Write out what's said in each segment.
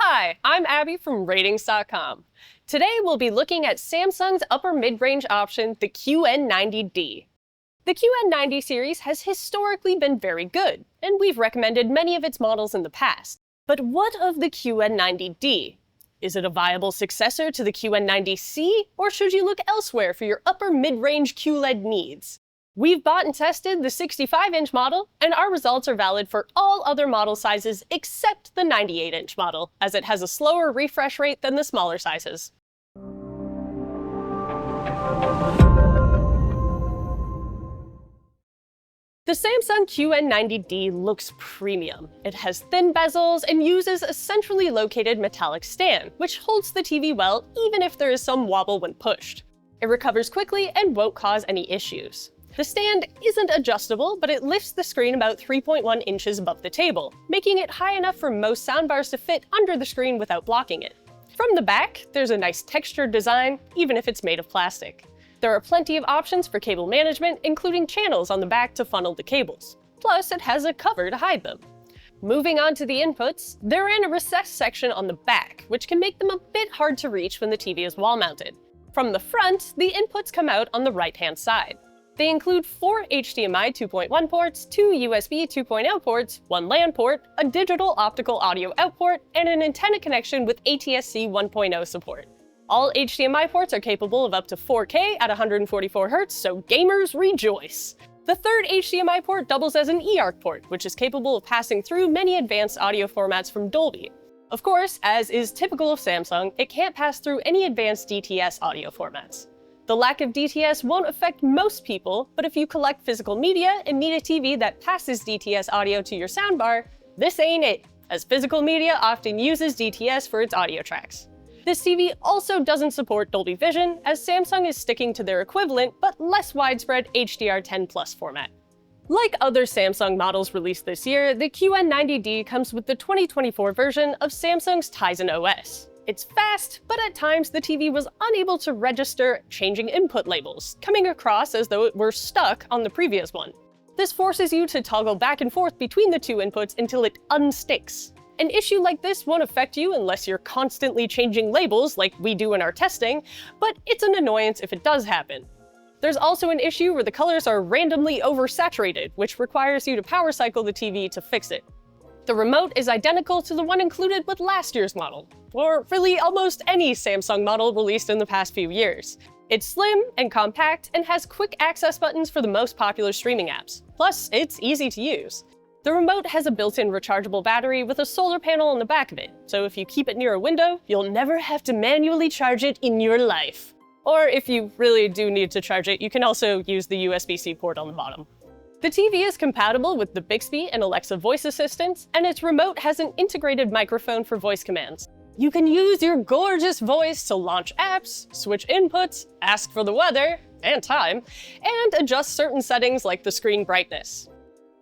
Hi, I'm Abby from Ratings.com. Today we'll be looking at Samsung's upper mid-range option, the QN90D. The QN90 series has historically been very good, and we've recommended many of its models in the past. But what of the QN90D? Is it a viable successor to the QN90C, or should you look elsewhere for your upper mid-range QLED needs? We've bought and tested the 65-inch model, and our results are valid for all other model sizes except the 98-inch model, as it has a slower refresh rate than the smaller sizes. The Samsung QN90D looks premium. It has thin bezels and uses a centrally located metallic stand, which holds the TV well even if there is some wobble when pushed. It recovers quickly and won't cause any issues. The stand isn't adjustable, but it lifts the screen about 3.1 inches above the table, making it high enough for most soundbars to fit under the screen without blocking it. From the back, there's a nice textured design, even if it's made of plastic. There are plenty of options for cable management, including channels on the back to funnel the cables. Plus, it has a cover to hide them. Moving on to the inputs, they're in a recessed section on the back, which can make them a bit hard to reach when the TV is wall-mounted. From the front, the inputs come out on the right-hand side. They include 4 HDMI 2.1 ports, 2 USB 2.0 ports, 1 LAN port, a digital optical audio out port, and an antenna connection with ATSC 1.0 support. All HDMI ports are capable of up to 4K at 144 Hz, so gamers rejoice! The third HDMI port doubles as an eARC port, which is capable of passing through many advanced audio formats from Dolby. Of course, as is typical of Samsung, it can't pass through any advanced DTS audio formats. The lack of DTS won't affect most people, but if you collect physical media and need a TV that passes DTS audio to your soundbar, this ain't it, as physical media often uses DTS for its audio tracks. This TV also doesn't support Dolby Vision, as Samsung is sticking to their equivalent but less widespread HDR10+ format. Like other Samsung models released this year, the QN90D comes with the 2024 version of Samsung's Tizen OS. It's fast, but at times the TV was unable to register changing input labels, coming across as though it were stuck on the previous one. This forces you to toggle back and forth between the two inputs until it unsticks. An issue like this won't affect you unless you're constantly changing labels like we do in our testing, but it's an annoyance if it does happen. There's also an issue where the colors are randomly oversaturated, which requires you to power cycle the TV to fix it. The remote is identical to the one included with last year's model, or really almost any Samsung model released in the past few years. It's slim and compact and has quick access buttons for the most popular streaming apps. Plus, it's easy to use. The remote has a built-in rechargeable battery with a solar panel on the back of it, so if you keep it near a window, you'll never have to manually charge it in your life. Or if you really do need to charge it, you can also use the USB-C port on the bottom. The TV is compatible with the Bixby and Alexa voice assistants, and its remote has an integrated microphone for voice commands. You can use your gorgeous voice to launch apps, switch inputs, ask for the weather and time, and adjust certain settings like the screen brightness.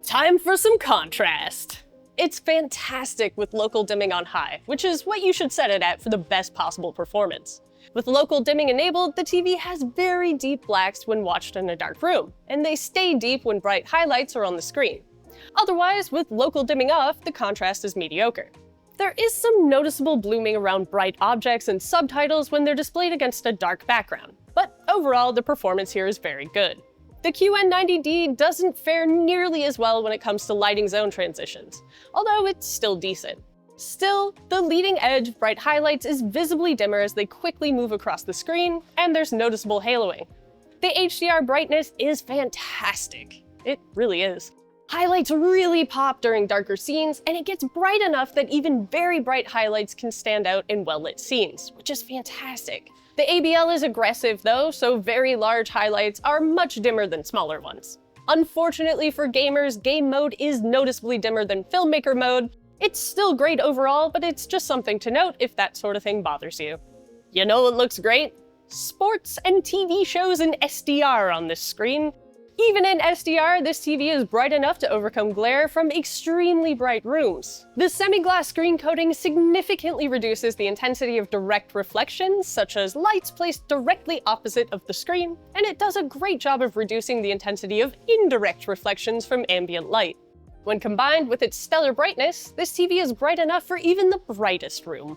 Time for some contrast! It's fantastic with local dimming on high, which is what you should set it at for the best possible performance. With local dimming enabled, the TV has very deep blacks when watched in a dark room, and they stay deep when bright highlights are on the screen. Otherwise, with local dimming off, the contrast is mediocre. There is some noticeable blooming around bright objects and subtitles when they're displayed against a dark background, but overall the performance here is very good. The QN90D doesn't fare nearly as well when it comes to lighting zone transitions, although it's still decent. Still, the leading edge of bright highlights is visibly dimmer as they quickly move across the screen, and there's noticeable haloing. The HDR brightness is fantastic. It really is. Highlights really pop during darker scenes, and it gets bright enough that even very bright highlights can stand out in well-lit scenes, which is fantastic. The ABL is aggressive though, so very large highlights are much dimmer than smaller ones. Unfortunately for gamers, game mode is noticeably dimmer than filmmaker mode. It's still great overall, but it's just something to note if that sort of thing bothers you. You know what looks great? Sports and TV shows in SDR on this screen. Even in SDR, this TV is bright enough to overcome glare from extremely bright rooms. The semi-glass screen coating significantly reduces the intensity of direct reflections, such as lights placed directly opposite of the screen, and it does a great job of reducing the intensity of indirect reflections from ambient light. When combined with its stellar brightness, this TV is bright enough for even the brightest room.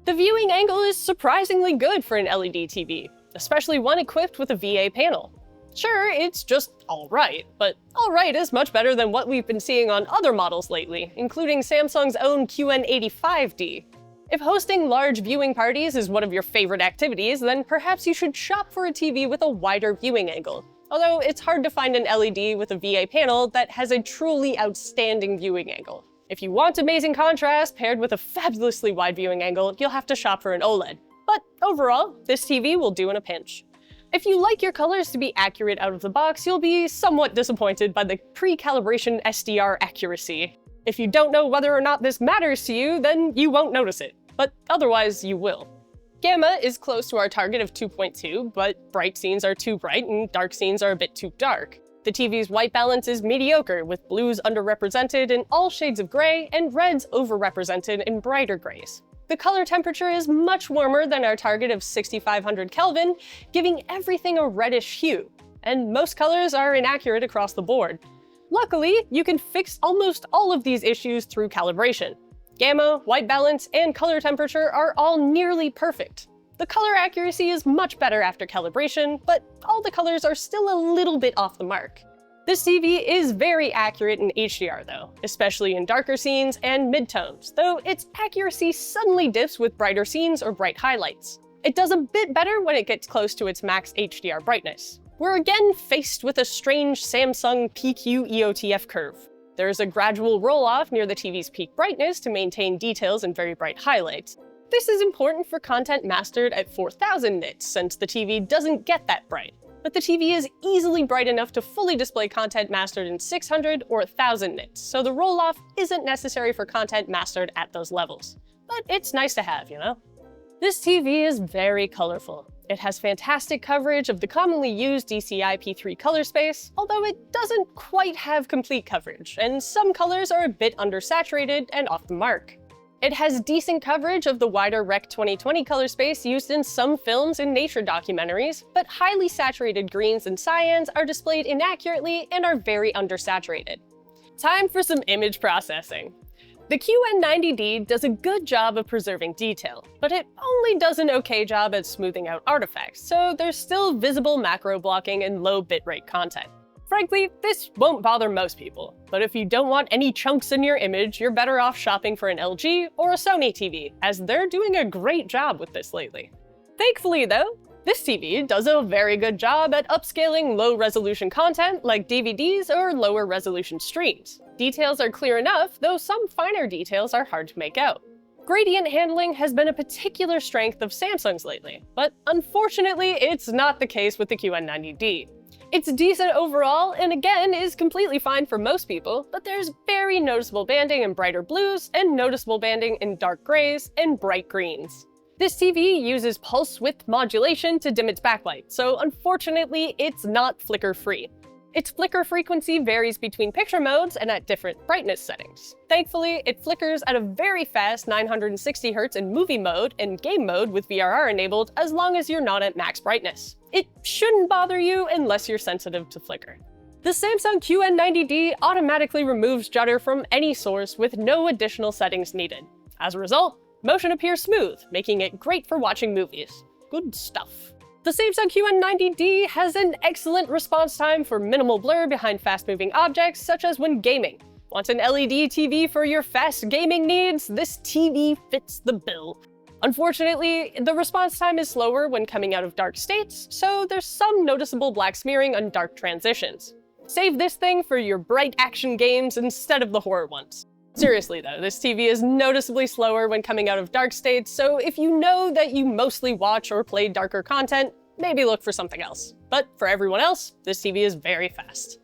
The viewing angle is surprisingly good for an LED TV, especially one equipped with a VA panel. Sure, it's just alright, but alright is much better than what we've been seeing on other models lately, including Samsung's own QN85D. If hosting large viewing parties is one of your favorite activities, then perhaps you should shop for a TV with a wider viewing angle. Although it's hard to find an LED with a VA panel that has a truly outstanding viewing angle. If you want amazing contrast paired with a fabulously wide viewing angle, you'll have to shop for an OLED. But overall, this TV will do in a pinch. If you like your colors to be accurate out of the box, you'll be somewhat disappointed by the pre-calibration SDR accuracy. If you don't know whether or not this matters to you, then you won't notice it. But otherwise, you will. Gamma is close to our target of 2.2, but bright scenes are too bright and dark scenes are a bit too dark. The TV's white balance is mediocre, with blues underrepresented in all shades of gray and reds overrepresented in brighter grays. The color temperature is much warmer than our target of 6500 Kelvin, giving everything a reddish hue, and most colors are inaccurate across the board. Luckily, you can fix almost all of these issues through calibration. Gamma, white balance, and color temperature are all nearly perfect. The color accuracy is much better after calibration, but all the colors are still a little bit off the mark. This TV is very accurate in HDR though, especially in darker scenes and midtones, though its accuracy suddenly dips with brighter scenes or bright highlights. It does a bit better when it gets close to its max HDR brightness. We're again faced with a strange Samsung PQ EOTF curve. There is a gradual roll-off near the TV's peak brightness to maintain details and very bright highlights. This is important for content mastered at 4000 nits, since the TV doesn't get that bright. But the TV is easily bright enough to fully display content mastered in 600 or 1000 nits, so the roll-off isn't necessary for content mastered at those levels. But it's nice to have, you know? This TV is very colorful. It has fantastic coverage of the commonly used DCI-P3 color space, although it doesn't quite have complete coverage, and some colors are a bit undersaturated and off the mark. It has decent coverage of the wider Rec 2020 color space used in some films and nature documentaries, but highly saturated greens and cyans are displayed inaccurately and are very undersaturated. Time for some image processing. The QN90D does a good job of preserving detail, but it only does an okay job at smoothing out artifacts, so there's still visible macro blocking and low bitrate content. Frankly, this won't bother most people, but if you don't want any chunks in your image, you're better off shopping for an LG or a Sony TV, as they're doing a great job with this lately. Thankfully though, this TV does a very good job at upscaling low-resolution content like DVDs or lower-resolution streams. Details are clear enough, though some finer details are hard to make out. Gradient handling has been a particular strength of Samsung's lately, but unfortunately it's not the case with the QN90D. It's decent overall, and again is completely fine for most people, but there's very noticeable banding in brighter blues and noticeable banding in dark grays and bright greens. This TV uses pulse width modulation to dim its backlight, so unfortunately it's not flicker-free. Its flicker frequency varies between picture modes and at different brightness settings. Thankfully, it flickers at a very fast 960 Hz in movie mode and game mode with VRR enabled as long as you're not at max brightness. It shouldn't bother you unless you're sensitive to flicker. The Samsung QN90D automatically removes Judder from any source with no additional settings needed. As a result, motion appears smooth, making it great for watching movies. Good stuff. The Samsung QN90D has an excellent response time for minimal blur behind fast-moving objects, such as when gaming. Want an LED TV for your fast gaming needs? This TV fits the bill. Unfortunately, the response time is slower when coming out of dark states, so there's some noticeable black smearing on dark transitions. Save this thing for your bright action games instead of the horror ones. Seriously though, this TV is noticeably slower when coming out of dark states, so if you know that you mostly watch or play darker content, maybe look for something else. But for everyone else, this TV is very fast.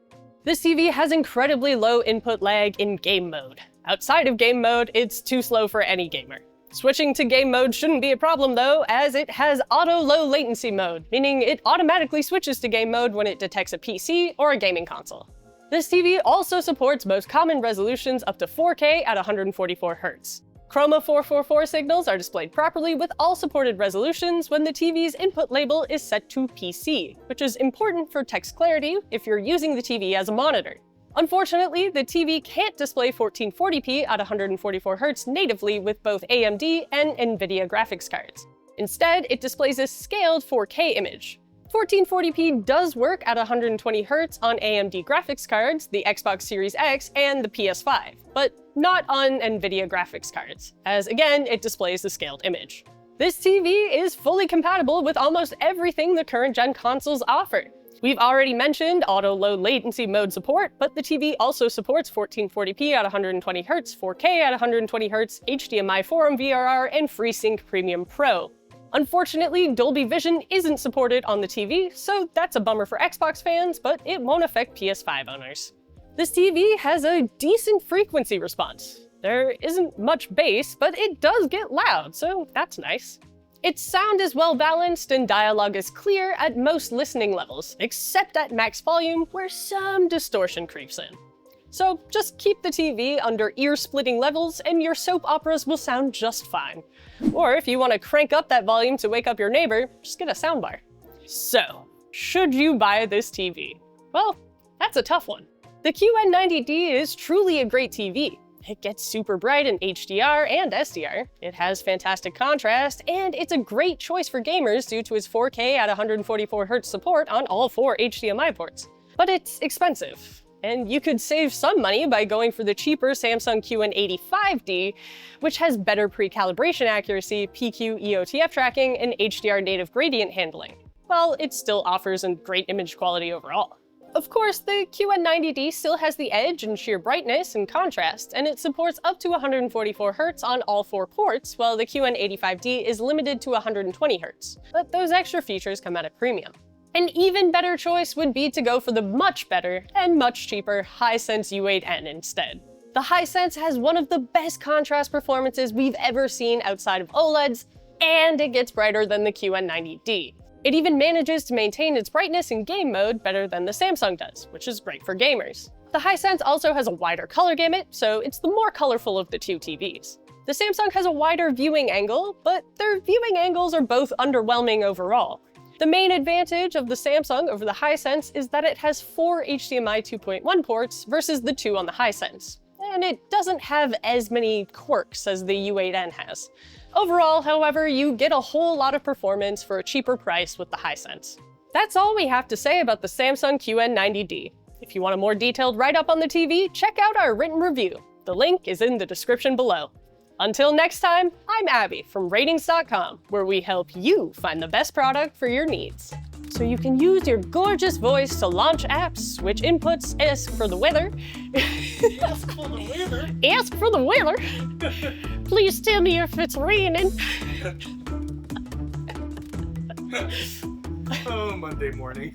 This TV has incredibly low input lag in game mode. Outside of game mode, it's too slow for any gamer. Switching to game mode shouldn't be a problem though, as it has auto low latency mode, meaning it automatically switches to game mode when it detects a PC or a gaming console. This TV also supports most common resolutions up to 4K at 144 Hz. Chroma 444 signals are displayed properly with all supported resolutions when the TV's input label is set to PC, which is important for text clarity if you're using the TV as a monitor. Unfortunately, the TV can't display 1440p at 144Hz natively with both AMD and NVIDIA graphics cards. Instead, it displays a scaled 4K image. 1440p does work at 120Hz on AMD graphics cards, the Xbox Series X, and the PS5, but not on NVIDIA graphics cards, as again, it displays the scaled image. This TV is fully compatible with almost everything the current gen consoles offer. We've already mentioned auto low latency mode support, but the TV also supports 1440p at 120Hz, 4K at 120Hz, HDMI 4 VRR, and FreeSync Premium Pro. Unfortunately, Dolby Vision isn't supported on the TV, so that's a bummer for Xbox fans, but it won't affect PS5 owners. This TV has a decent frequency response. There isn't much bass, but it does get loud, so that's nice. Its sound is well balanced and dialogue is clear at most listening levels, except at max volume where some distortion creeps in. So just keep the TV under ear-splitting levels and your soap operas will sound just fine. Or if you want to crank up that volume to wake up your neighbor, just get a soundbar. So, should you buy this TV? Well, that's a tough one. The QN90D is truly a great TV. It gets super bright in HDR and SDR, it has fantastic contrast, and it's a great choice for gamers due to its 4K at 144Hz support on all 4 HDMI ports. But it's expensive, and you could save some money by going for the cheaper Samsung QN85D, which has better pre-calibration accuracy, PQ EOTF tracking, and HDR Native Gradient handling. Well, it still offers a great image quality overall. Of course, the QN90D still has the edge in sheer brightness and contrast, and it supports up to 144Hz on all 4 ports, while the QN85D is limited to 120Hz. But those extra features come at a premium. An even better choice would be to go for the much better and much cheaper Hisense U8N instead. The Hisense has one of the best contrast performances we've ever seen outside of OLEDs, and it gets brighter than the QN90D. It even manages to maintain its brightness in game mode better than the Samsung does, which is great for gamers. The Hisense also has a wider color gamut, so it's the more colorful of the two TVs. The Samsung has a wider viewing angle, but their viewing angles are both underwhelming overall. The main advantage of the Samsung over the Hisense is that it has 4 HDMI 2.1 ports versus the 2 on the Hisense, and it doesn't have as many quirks as the U8N has. Overall, however, you get a whole lot of performance for a cheaper price with the Hisense. That's all we have to say about the Samsung QN90D. If you want a more detailed write-up on the TV, check out our written review. The link is in the description below. Until next time, I'm Abby from Ratings.com, where we help you find the best product for your needs. So you can use your gorgeous voice to launch apps, switch inputs, ask for the weather. Ask for the weather? Ask for the weather. Please tell me if it's raining. Oh, Monday morning.